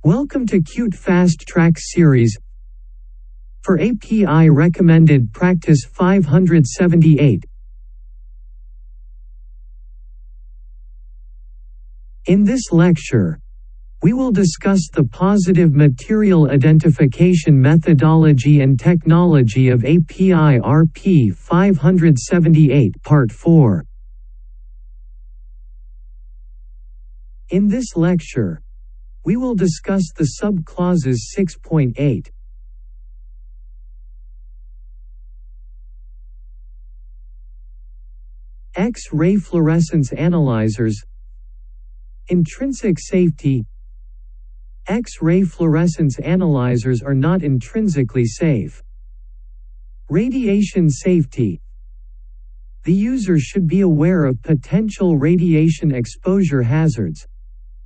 Welcome to Qt Fast Track Series for API Recommended Practice 578. In this lecture, we will discuss the positive material identification methodology and technology of API RP 578 Part 4. In this lecture, we will discuss the sub-clauses 6.8. X-ray fluorescence analyzers. Intrinsic safety. X-ray fluorescence analyzers are not intrinsically safe. Radiation safety. The user should be aware of potential radiation exposure hazards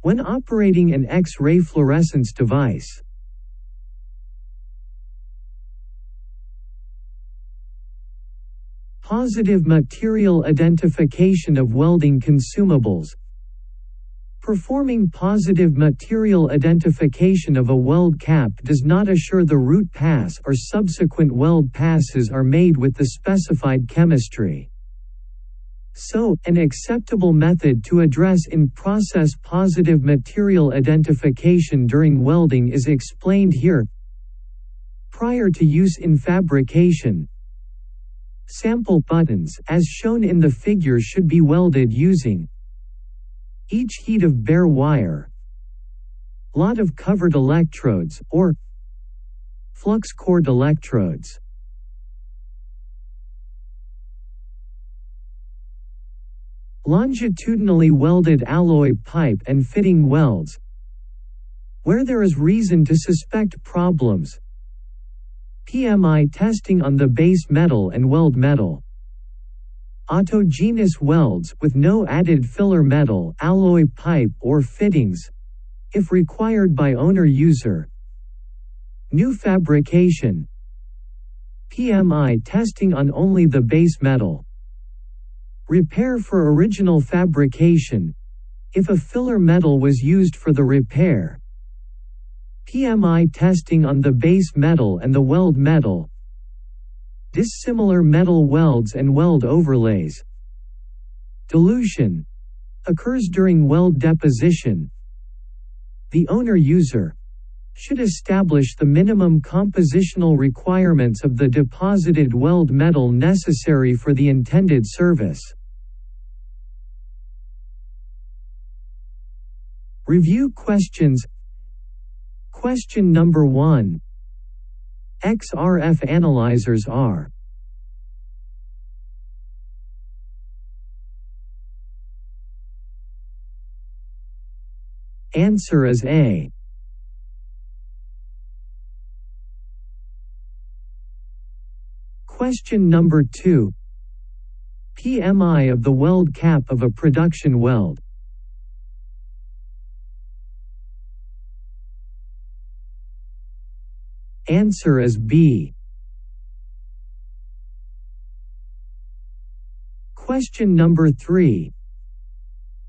when operating an X-ray fluorescence device. Positive material identification of welding consumables. Performing positive material identification of a weld cap does not assure the root pass or subsequent weld passes are made with the specified chemistry. So, an acceptable method to address in-process positive material identification during welding is explained here. Prior to use in fabrication, sample buttons, as shown in the figure, should be welded using each heat of bare wire, lot of covered electrodes, or flux-cored electrodes. Longitudinally welded alloy pipe and fitting welds. Where there is reason to suspect problems, PMI testing on the base metal and weld metal. Autogenous welds with no added filler metal, alloy pipe or fittings, if required by owner-user. New fabrication. PMI testing on only the base metal. Repair for original fabrication, if a filler metal was used for the repair. PMI testing on the base metal and the weld metal. Dissimilar metal welds and weld overlays. Dilution occurs during weld deposition. The owner-user should establish the minimum compositional requirements of the deposited weld metal necessary for the intended service. Review questions. Question number 1. XRF analyzers are. Answer is A. Question number 2. PMI of the weld cap of a production weld. Answer is B. Question number 3.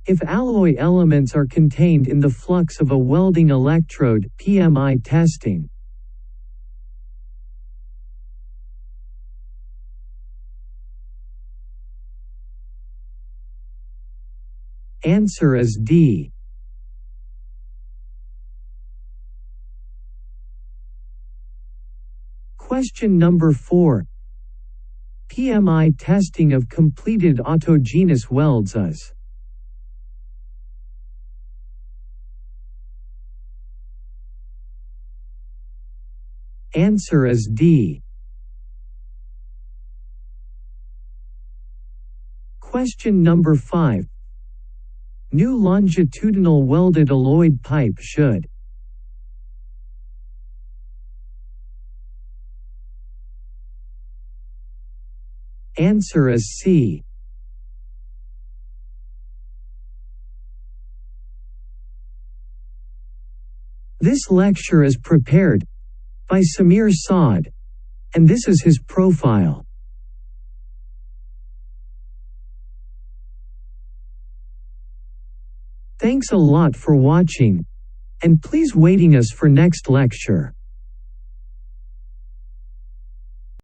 If alloy elements are contained in the flux of a welding electrode, PMI testing. Answer is D. Question number 4. PMI testing of completed autogenous welds is. Answer is D. Question number 5. New longitudinal welded alloyed pipe should. Answer is C. This lecture is prepared by Samir Saad, and this is his profile. Thanks a lot for watching, And please waiting us for next lecture.